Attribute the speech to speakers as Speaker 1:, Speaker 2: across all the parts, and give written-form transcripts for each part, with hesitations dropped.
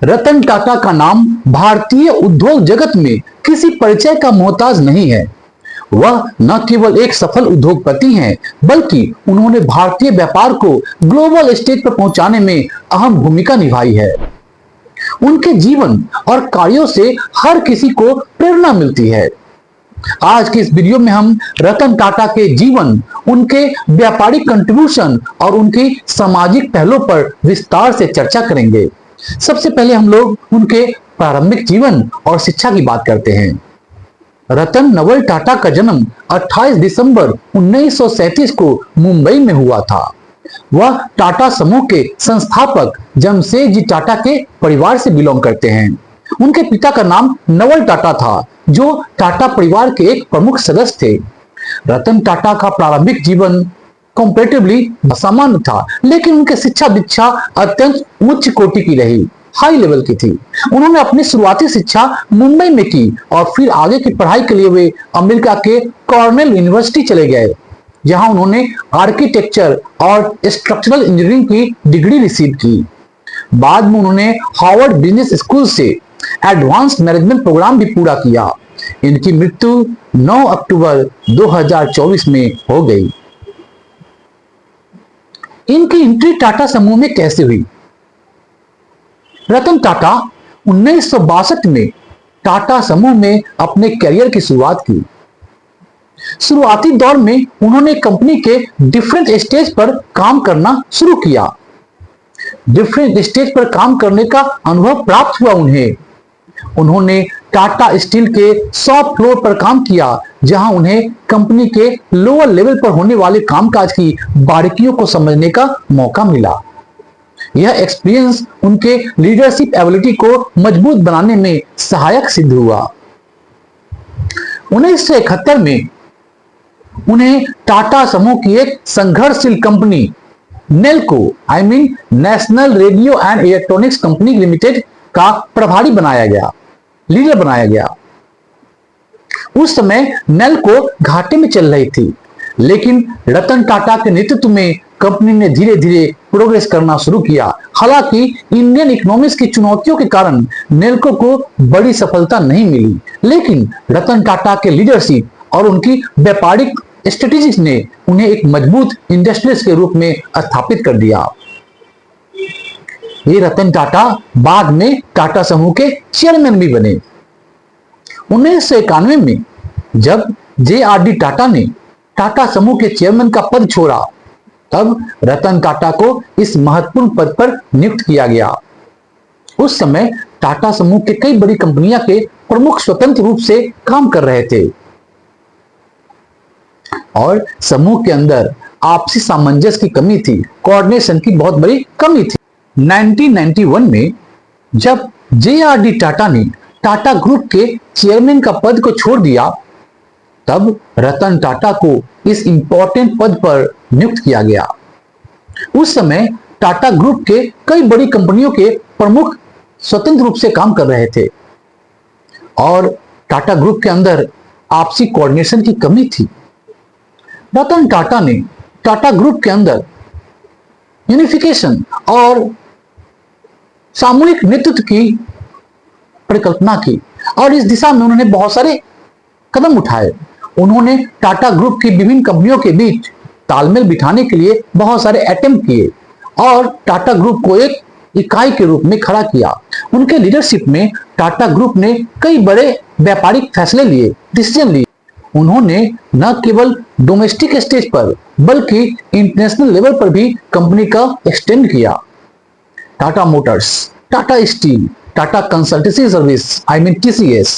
Speaker 1: रतन टाटा का नाम भारतीय उद्योग जगत में किसी परिचय का मोहताज नहीं है। वह न केवल एक सफल उद्योगपति हैं, बल्कि उन्होंने भारतीय व्यापार को ग्लोबल स्टेज पर पहुंचाने में अहम भूमिका निभाई है। उनके जीवन और कार्यों से हर किसी को प्रेरणा मिलती है। आज की इस वीडियो में हम रतन टाटा के जीवन, उनके व्यापारिक कंट्रीब्यूशन और उनकी सामाजिक पहलों पर विस्तार से चर्चा करेंगे। सबसे पहले हम लोग उनके प्रारंभिक जीवन और शिक्षा की बात करते हैं। रतन नवल टाटा का जन्म 28 दिसंबर 1937 को मुंबई में हुआ था। वह टाटा समूह के संस्थापक जमशेदजी टाटा के परिवार से बिलोंग करते हैं। उनके पिता का नाम नवल टाटा था, जो टाटा परिवार के एक प्रमुख सदस्य थे। रतन टाटा का प्रारंभिक जीवन कंपैरेटिवली सामान्य था, लेकिन उनकी शिक्षा दीक्षा अत्यंत उच्च कोटि की रही, हाई लेवल की थी। उन्होंने अपनी शुरुआती शिक्षा मुंबई में की और फिर आगे की पढ़ाई के लिए वे अमेरिका के कॉर्नेल यूनिवर्सिटी चले गए, जहां उन्होंने आर्किटेक्चर और स्ट्रक्चरल इंजीनियरिंग की डिग्री रिसीव की। बाद में उन्होंने हार्वर्ड बिजनेस स्कूल से एडवांस मैनेजमेंट प्रोग्राम भी पूरा किया। इनकी मृत्यु 9 अक्टूबर 2024 में हो गई। इनकी एंट्री टाटा समूह में कैसे हुई? रतन टाटा 1962 में टाटा समूह में अपने करियर की शुरुआत की। शुरुआती दौर में उन्होंने कंपनी के डिफरेंट स्टेज पर काम करना शुरू किया। डिफरेंट स्टेज पर काम करने का अनुभव प्राप्त हुआ उन्होंने टाटा स्टील के शॉप फ्लोर पर काम किया, जहां उन्हें कंपनी के लोअर लेवल पर होने वाले कामकाज की बारीकियों को समझने का मौका मिला। यह एक्सपीरियंस उनके लीडरशिप एबिलिटी को मजबूत बनाने में सहायक सिद्ध हुआ। 1971 में उन्हें टाटा समूह की एक संघर्षशील company Nelco national radio and electronics company limited का प्रभारी बनाया गया, लीडर बनाया गया। उस समय नेल्को घाटे में चल रही थी, लेकिन रतन टाटा के नेतृत्व में कंपनी ने धीरे धीरे प्रोग्रेस करना शुरू किया। हालांकि इंडियन इकोनॉमिक्स की चुनौतियों के कारण नेल्को को बड़ी सफलता नहीं मिली, लेकिन रतन टाटा के लीडरशिप और उनकी व्यापारिक स्ट्रेटेजी ने उन्हें एक मजबूत इंडस्ट्रियलिस्ट के रूप में स्थापित कर दिया। ये रतन टाटा बाद में टाटा समूह के चेयरमैन भी बने। 1991 में जब JRD टाटा ने टाटा समूह के चेयरमैन का पद छोड़ा, तब रतन टाटा को इस महत्वपूर्ण पद पर नियुक्त किया गया। उस समय टाटा समूह के कई बड़ी कंपनियां के प्रमुख स्वतंत्र रूप से काम कर रहे थे और समूह के अंदर आपसी सामंजस्य की कमी थी, कोऑर्डिनेशन की बहुत बड़ी कमी थी। 1991 में जब JRD टाटा ने टाटा ग्रुप के चेयरमैन का पद को छोड़ दिया, तब रतन टाटा को इस इंपॉर्टेंट पद पर नियुक्त किया गया। उस समय टाटा ग्रुप के कई बड़ी कंपनियों के प्रमुख स्वतंत्र रूप से काम कर रहे थे और टाटा ग्रुप के अंदर आपसी कोऑर्डिनेशन की कमी थी। रतन टाटा ने टाटा ग्रुप के अंदर यूनिफिकेशन और सामूहिक नेतृत्व की परिकल्पना की और इस दिशा में उन्होंने बहुत सारे कदम उठाए। उन्होंने टाटा ग्रुप की विभिन्न कंपनियों के बीच तालमेल बिठाने के लिए बहुत सारे अटेम्प्ट किए और टाटा ग्रुप को एक इकाई के रूप में खड़ा किया। उनके लीडरशिप में टाटा ग्रुप ने कई बड़े व्यापारिक फैसले लिए, डिसीजन लिए। उन्होंने न केवल डोमेस्टिक स्टेज पर बल्कि इंटरनेशनल लेवल पर भी कंपनी का एक्सटेंड किया। Tata motors, Tata steel, Tata consultancy service TCS,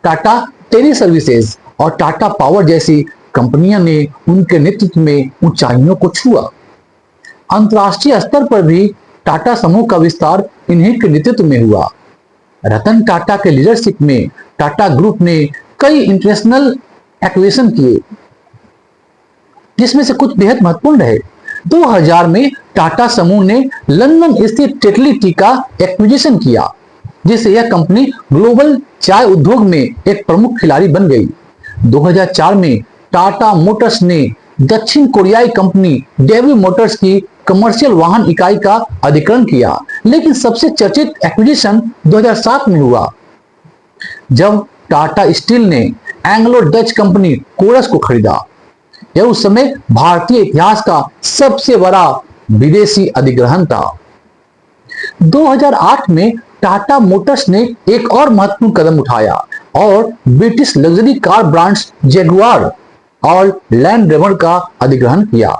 Speaker 1: Tata tele services और टाटा पावर जैसी कंपनियों ने उनके नेतृत्व में ऊंचाइयों को छुआ। अंतर्राष्ट्रीय स्तर पर भी टाटा समूह का विस्तार इन्हीं के नेतृत्व में हुआ। रतन टाटा के लीडरशिप में टाटा ग्रुप ने कई इंटरनेशनल एक्विजिशन किए, जिसमें से कुछ बेहद महत्वपूर्ण रहे। 2000 में टाटा समूह ने लंदन स्थित टेटली टी का एक्विजिशन किया, जिससे यह कंपनी ग्लोबल चाय उद्योग में एक प्रमुख खिलाड़ी बन गई। 2004 में टाटा मोटर्स ने दक्षिण कोरियाई कंपनी डेवी मोटर्स की कमर्शियल वाहन इकाई का अधिग्रहण किया, लेकिन सबसे चर्चित एक्विजिशन 2007 में हुआ, जब टाटा स्टील ने एंग्लो डच कंपनी कोरस को खरीदा। यह उस समय भारतीय इतिहास का सबसे बड़ा विदेशी अधिग्रहण था। 2008 में टाटा मोटर्स ने एक और महत्वपूर्ण कदम उठाया और British luxury car brands Jaguar और लैंड रोवर का अधिग्रहण किया।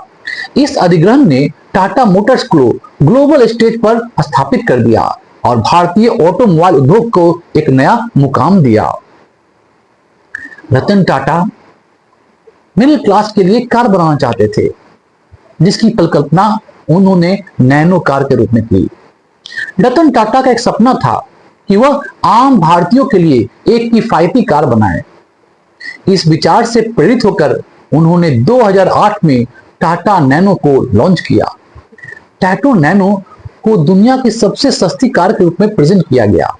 Speaker 1: इस अधिग्रहण ने टाटा मोटर्स को ग्लोबल स्टेज पर स्थापित कर दिया और भारतीय ऑटोमोबाइल उद्योग को एक नया मुकाम दिया। रतन टाटा मिडिल क्लास के लिए कार बनाना चाहते थे, जिसकी परिकल्पना उन्होंने नैनो कार के रूप में की। रतन टाटा का एक सपना था कि वह आम भारतीयों के लिए एक किफायती कार बनाए। इस विचार से प्रेरित होकर उन्होंने 2008 में टाटा नैनो को लॉन्च किया। टाटा नैनो को दुनिया की सबसे सस्ती कार के रूप में प्रेजेंट किया गया।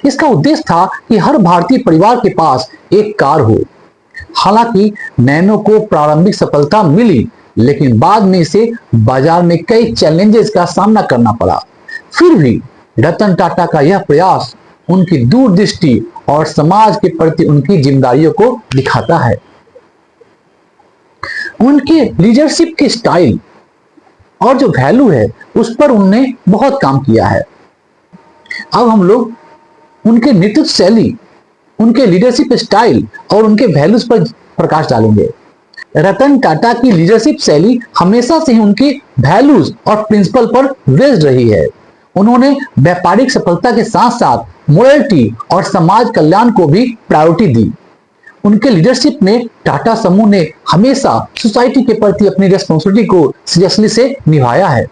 Speaker 1: इसका उद्देश्य था कि हर भारतीय परिवार के पास एक कार हो। हालांकि नैनो को प्रारंभिक सफलता मिली, लेकिन बाद में इसे बाजार में कई चैलेंजेस का सामना करना पड़ा। फिर भी रतन टाटा का यह प्रयास उनकी दूरदृष्टि और समाज के प्रति उनकी जिम्मेदारियों को दिखाता है। उनके लीडरशिप के स्टाइल और जो वैल्यू है उस पर उन्होंने बहुत काम किया है। अब हम लोग उनके नेतृत्व शैली, उनके लीडरशिप स्टाइल और उनके वैल्यूज पर प्रकाश डालेंगे। रतन टाटा की लीडरशिप शैली हमेशा से ही उनके वैल्यूज और प्रिंसिपल पर बेस्ड रही है। उन्होंने व्यापारिक सफलता के साथ साथ मोरालिटी और समाज कल्याण को भी प्रायोरिटी दी। उनके लीडरशिप में टाटा समूह ने हमेशा सोसाइटी के प्रति अपनी रिस्पॉन्सिबिलिटी को सीरियसली से निभाया है।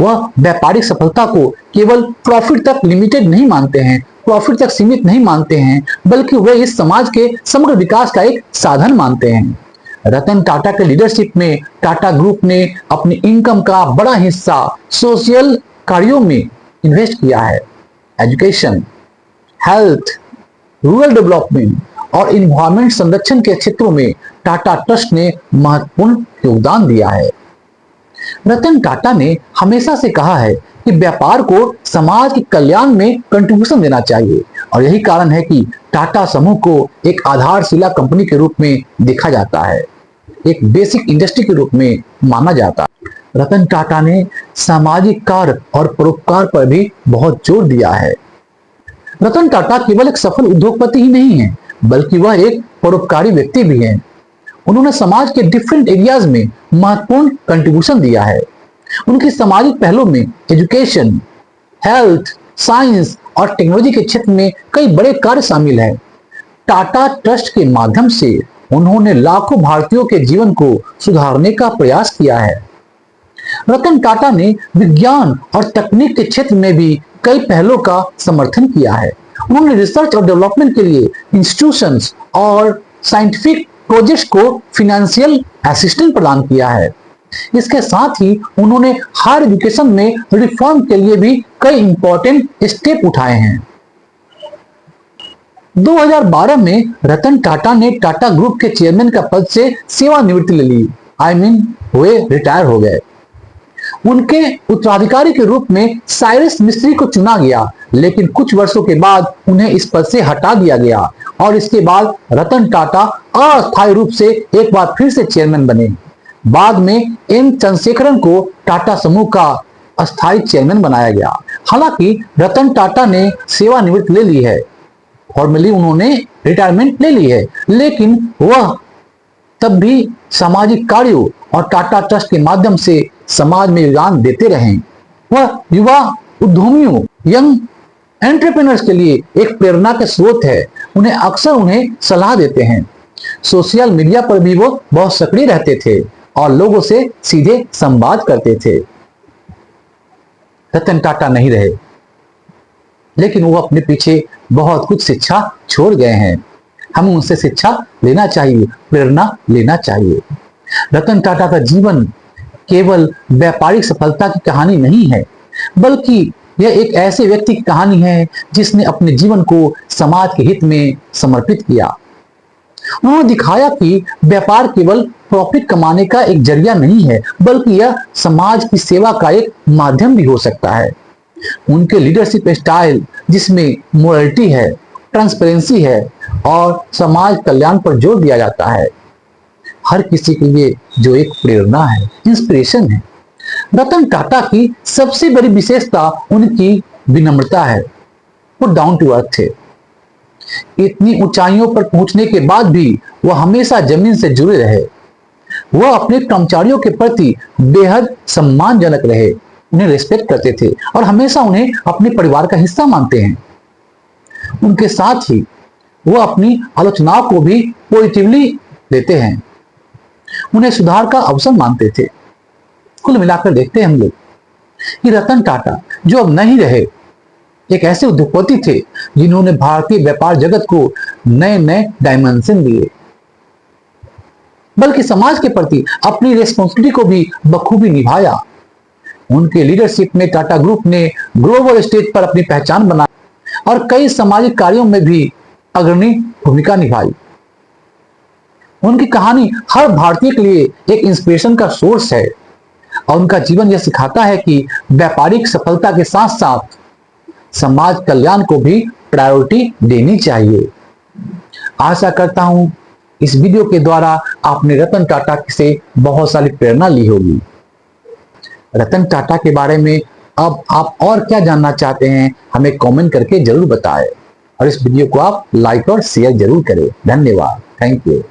Speaker 1: वह व्यापारिक सफलता को केवल प्रॉफिट तक लिमिटेड नहीं मानते हैं, प्रॉफिट तक सीमित नहीं मानते हैं, बल्कि वे इस समाज के समग्र विकास का एक साधन मानते हैं। रतन टाटा के लीडरशिप में टाटा ग्रुप ने अपनी इनकम का बड़ा हिस्सा सोशल कार्यों में इन्वेस्ट किया है। एजुकेशन, हेल्थ, रूरल डेवलपमेंट और इन्वायरमेंट संरक्षण के क्षेत्रों में टाटा ट्रस्ट ने महत्वपूर्ण योगदान दिया है। रतन टाटा ने हमेशा से कहा है कि व्यापार को समाज के कल्याण में कंट्रीब्यूशन देना चाहिए, और यही कारण है कि टाटा समूह को एक आधारशिला कंपनी के रूप में देखा जाता है, एक बेसिक इंडस्ट्री के रूप में माना जाता है। रतन टाटा ने सामाजिक कार्य और परोपकार पर भी बहुत जोर दिया है। रतन टाटा केवल एक सफल उद्योगपति ही नहीं है, बल्कि वह एक परोपकारी व्यक्ति भी है। उन्होंने समाज के डिफरेंट एरियाज में महत्वपूर्ण कंट्रीब्यूशन दिया है। उनकी सामाजिक पहलों में एजुकेशन, हेल्थ, साइंस और टेक्नोलॉजी के क्षेत्र में कई बड़े कार्य शामिल हैं। टाटा ट्रस्ट के माध्यम से उन्होंने लाखों भारतीयों के जीवन को सुधारने का प्रयास किया है। रतन टाटा ने विज्ञान और तकनीक के क्षेत्र में भी कई पहलों का समर्थन किया है। उन्होंने रिसर्च और डेवलपमेंट के लिए इंस्टीट्यूशंस और साइंटिफिक प्रोजेक्ट्स को फाइनेंशियल असिस्टेंस प्रदान किया है। इसके साथ ही उन्होंने हायर एजुकेशन में रिफॉर्म के लिए भी कई इंपॉर्टेंट स्टेप उठाए हैं। 2012 में रतन टाटा ने टाटा ग्रुप के चेयरमैन का पद से सेवानिवृत्ति ले ली, वे रिटायर हो गए। उनके उत्तराधिकारी के रूप में साइरस मिस्त्री को चुना गया, लेकिन कुछ वर्षों के बाद उन्हें इस पद से हटा दिया गया और इसके बाद रतन टाटा अस्थायी रूप से एक बार फिर से चेयरमैन बने। बाद में एन चंद्रशेखरन को टाटा समूह का अस्थायी चेयरमैन बनाया गया। हालांकि रतन टाटा ने सेवानिवृत्ति ले ली है, फॉर्मली उन्होंने रिटायरमेंट ले ली है, लेकिन वह तब भी सामाजिक कार्यों और टाटा ट्रस्ट के माध्यम से समाज में योगदान देते रहे। वह युवा उद्यमियों, यंग एंटरप्रेन्योर्स के लिए एक प्रेरणा के स्रोत है। उन्हें सलाह देते हैं। सोशल मीडिया पर भी वो बहुत सक्रिय रहते थे और लोगों से सीधे संवाद करते थे। रतन टाटा नहीं रहे, लेकिन वो अपने पीछे बहुत कुछ शिक्षा छोड़ गए हैं। हमें उनसे शिक्षा लेना चाहिए, प्रेरणा लेना चाहिए। रतन टाटा का जीवन केवल व्यापारिक सफलता की कहानी नहीं है, बल्कि यह एक ऐसे व्यक्ति की कहानी है जिसने अपने जीवन को समाज के हित में समर्पित किया। उन्होंने दिखाया कि व्यापार केवल प्रॉफिट कमाने का एक जरिया नहीं है, बल्कि यह समाज की सेवा का एक माध्यम भी हो सकता है। उनके लीडरशिप स्टाइल, जिसमें मोरालिटी है, ट्रांसपेरेंसी है और समाज कल्याण पर जोर दिया जाता है, हर किसी के लिए जो एक प्रेरणा है, इंस्पिरेशन है। रतन टाटा की सबसे बड़ी विशेषता उनकी विनम्रता है। वो डाउन टू अर्थ थे। इतनी ऊंचाइयों पर पहुंचने के बाद भी वह हमेशा जमीन से जुड़े रहे। वह अपने कर्मचारियों के प्रति बेहद सम्मानजनक रहे, उन्हें रिस्पेक्ट करते थे और हमेशा उन्हें अपने परिवार का हिस्सा मानते हैं। उनके साथ ही वह अपनी आलोचनाओं को भी पॉजिटिवली लेते हैं, उन्हें सुधार का अवसर मानते थे। कुल मिलाकर देखते हैं हम लोग कि रतन टाटा, जो अब नहीं रहे, एक ऐसे उद्योगपति थे जिन्होंने भारतीय व्यापार जगत को नए नए डायमेंशन दिए, बल्कि समाज के प्रति अपनी रिस्पॉन्सिबिलिटी को भी बखूबी निभाया। उनके लीडरशिप में टाटा ग्रुप ने ग्लोबल स्टेज पर अपनी पहचान बनाई और कई सामाजिक कार्यों में भी अग्रणी भूमिका निभाई। उनकी कहानी हर भारतीय के लिए एक इंस्पिरेशन का सोर्स है और उनका जीवन यह सिखाता है कि व्यापारिक सफलता के साथ साथ समाज कल्याण को भी प्रायोरिटी देनी चाहिए। आशा करता हूं इस वीडियो के द्वारा आपने रतन टाटा से बहुत सारी प्रेरणा ली होगी। रतन टाटा के बारे में अब आप और क्या जानना चाहते हैं, हमें कमेंट करके जरूर बताएं और इस वीडियो को आप लाइक और शेयर जरूर करें। धन्यवाद। Thank you.